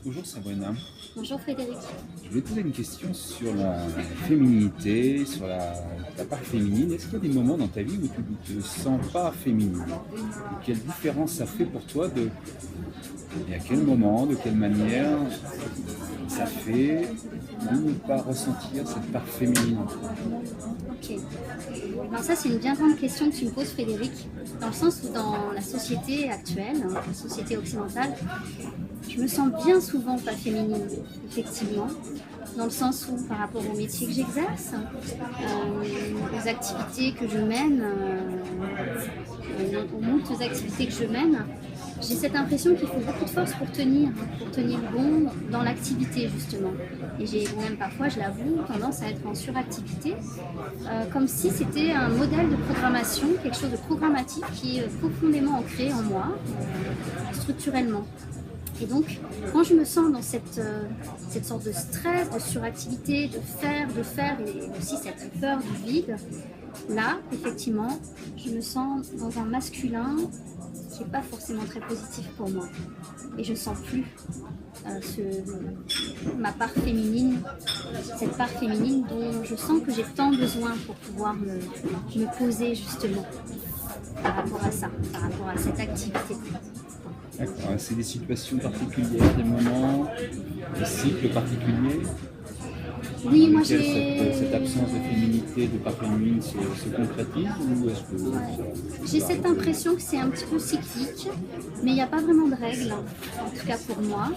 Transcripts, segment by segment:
Bonjour Sabrina, Bonjour Frédéric. je voulais te poser une question sur la féminité, sur ta part féminine. Est-ce qu'il y a des moments dans ta vie où tu ne te sens pas féminine? Et quelle différence ça fait pour toi et à quel moment, de quelle manière ça fait de ne pas ressentir cette part féminine? Ok. Alors ça c'est une bien grande question que tu me poses Frédéric, dans le sens où dans la société actuelle, la société occidentale, je me sens bien souvent pas féminine, effectivement, dans le sens où par rapport au métier que j'exerce, aux activités que je mène, aux multiples activités que je mène, j'ai cette impression qu'il faut beaucoup de force pour tenir bon dans l'activité justement. Et j'ai même parfois, je l'avoue, tendance à être en suractivité, comme si c'était un modèle de programmation, quelque chose de programmatique qui est profondément ancré en moi, structurellement. Et donc, quand je me sens dans cette sorte de stress, de suractivité, de faire, et aussi cette peur du vide, là, effectivement, je me sens dans un masculin qui n'est pas forcément très positif pour moi. Et je ne sens plus ma part féminine, cette part féminine dont je sens que j'ai tant besoin pour pouvoir me poser justement par rapport à ça, par rapport à cette activité. D'accord. C'est des situations particulières, des moments, des cycles particuliers Oui, dans moi lesquels j'ai... cette absence de féminité, de part féminine se concrétise ou est-ce que J'ai cette impression que c'est un petit peu cyclique, mais il n'y a pas vraiment de règles, en tout cas pour moi.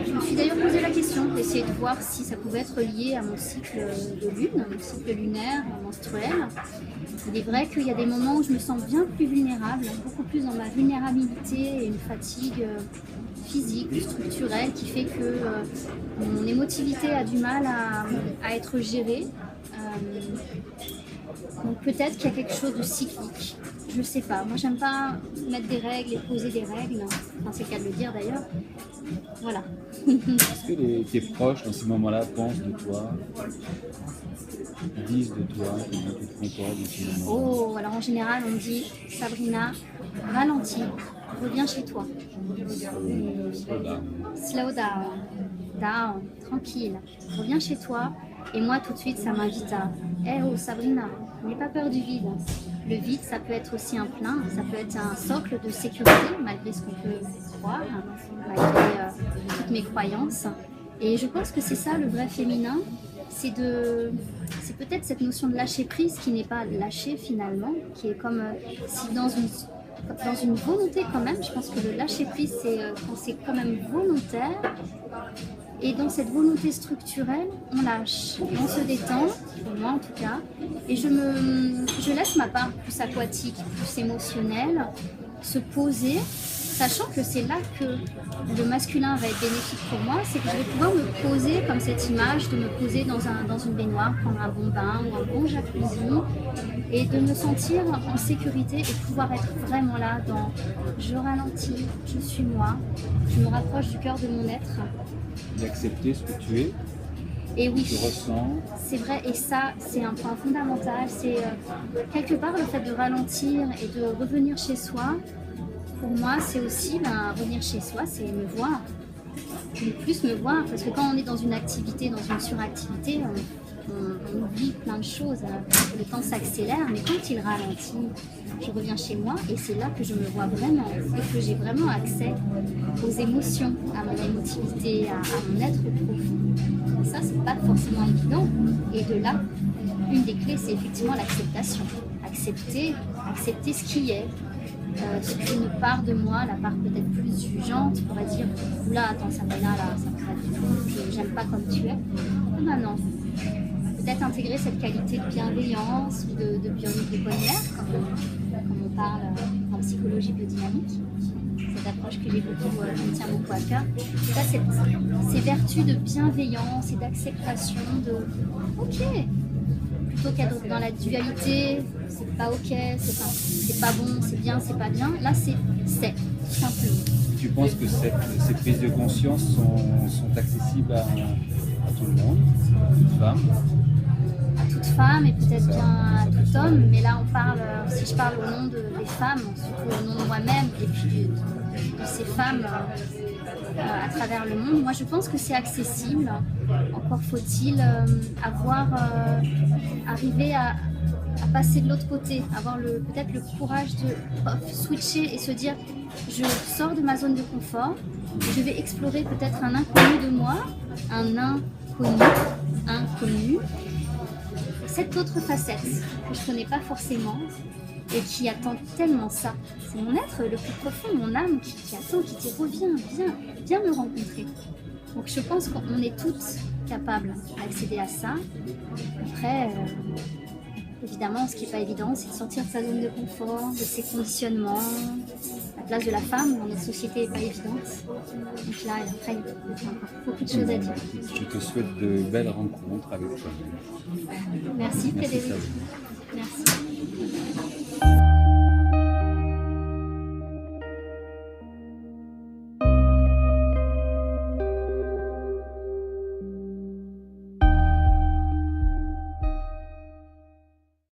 Je me suis d'ailleurs posé la question d'essayer de voir si ça pouvait être lié à mon cycle de lune, mon cycle lunaire, menstruel. Il est vrai qu'il y a des moments où je me sens bien plus vulnérable, beaucoup plus dans ma vulnérabilité et une fatigue physique, structurelle, qui fait que mon émotivité a du mal à être gérée. Donc peut-être qu'il y a quelque chose de cyclique. Je ne sais pas. Moi, j'aime pas mettre des règles et poser des règles. Enfin, c'est le cas de le dire d'ailleurs. Voilà. est-ce que tes proches dans ces moments-là pensent de toi, disent de toi, comment tu te comportes dans ces moments-là? Oh, alors en général, on me dit Sabrina, ralentis, reviens chez toi. Slow down, tranquille, reviens chez toi. Et moi, tout de suite, ça m'invite à oh Sabrina, n'aie pas peur du vide. Le vide, ça peut être aussi un plein, ça peut être un socle de sécurité, malgré ce qu'on peut croire, malgré toutes mes croyances. Et je pense que c'est ça le vrai féminin, c'est peut-être cette notion de lâcher prise qui n'est pas lâcher finalement, qui est comme si dans une volonté quand même, je pense que le lâcher prise c'est quand c'est quand même volontaire. Et dans cette volonté structurelle, on lâche, et on se détend, pour moi en tout cas, et je laisse ma part plus aquatique, plus émotionnelle, se poser, sachant que c'est là que le masculin va être bénéfique pour moi, c'est que je vais pouvoir me poser comme cette image, de me poser dans une baignoire, prendre un bon bain ou un bon jacuzzi, et de me sentir en sécurité et pouvoir être vraiment là dans je ralentis, je suis moi, je me rapproche du cœur de mon être. D'accepter ce que tu es, Et oui, tu ressens. c'est vrai, et ça, c'est un point fondamental. C'est quelque part le fait de ralentir et de revenir chez soi. Pour moi, c'est aussi revenir chez soi, c'est me voir. Plus me voir, parce que quand on est dans une activité, dans une suractivité, on oublie plein de choses. Le temps s'accélère, mais quand il ralentit, je reviens chez moi et c'est là que je me vois vraiment et que j'ai vraiment accès aux émotions, à mon émotivité, à mon être profond. Et ça, c'est pas forcément évident. Et de là, une des clés, c'est effectivement l'acceptation. Accepter ce qui est. Ce qu'une part de moi, la part peut-être plus jugeante, pourrait dire oula, attends, Sabrina, là, ça me va du tout, j'aime pas comme tu es. Ben non. Peut-être intégrer cette qualité de bienveillance ou de bonheur, comme on parle en psychologie biodynamique. Cette approche que j'ai beaucoup, qui me tient beaucoup à cœur. Là, ces vertus de bienveillance et d'acceptation de ok, plutôt qu'être dans la dualité, c'est pas ok, c'est pas bon, c'est bien, c'est pas bien. Là, c'est tout simplement. Tu penses que ces prises de conscience sont accessibles à tout le monde, toute femme? À toute femme et peut-être bien à tout homme, mais là on parle, si je parle au nom des femmes, surtout au nom de moi-même et puis de ces femmes à travers le monde, moi je pense que c'est accessible. Encore faut-il arriver à passer de l'autre côté, avoir peut-être le courage de switcher et se dire je sors de ma zone de confort, je vais explorer peut-être un inconnu de moi, un inconnu, cette autre facette que je ne connais pas forcément et qui attend tellement ça. C'est mon être le plus profond, mon âme qui attend, qui dit reviens, viens me rencontrer. Donc je pense qu'on est toutes capables d'accéder à ça. Après, évidemment, ce qui n'est pas évident, c'est de sortir de sa zone de confort, de ses conditionnements. La place de la femme dans notre société n'est pas évidente. Donc là, après, il y a encore beaucoup de choses à dire. Je te souhaite de belles rencontres avec toi. Merci Frédéric. Merci. Merci.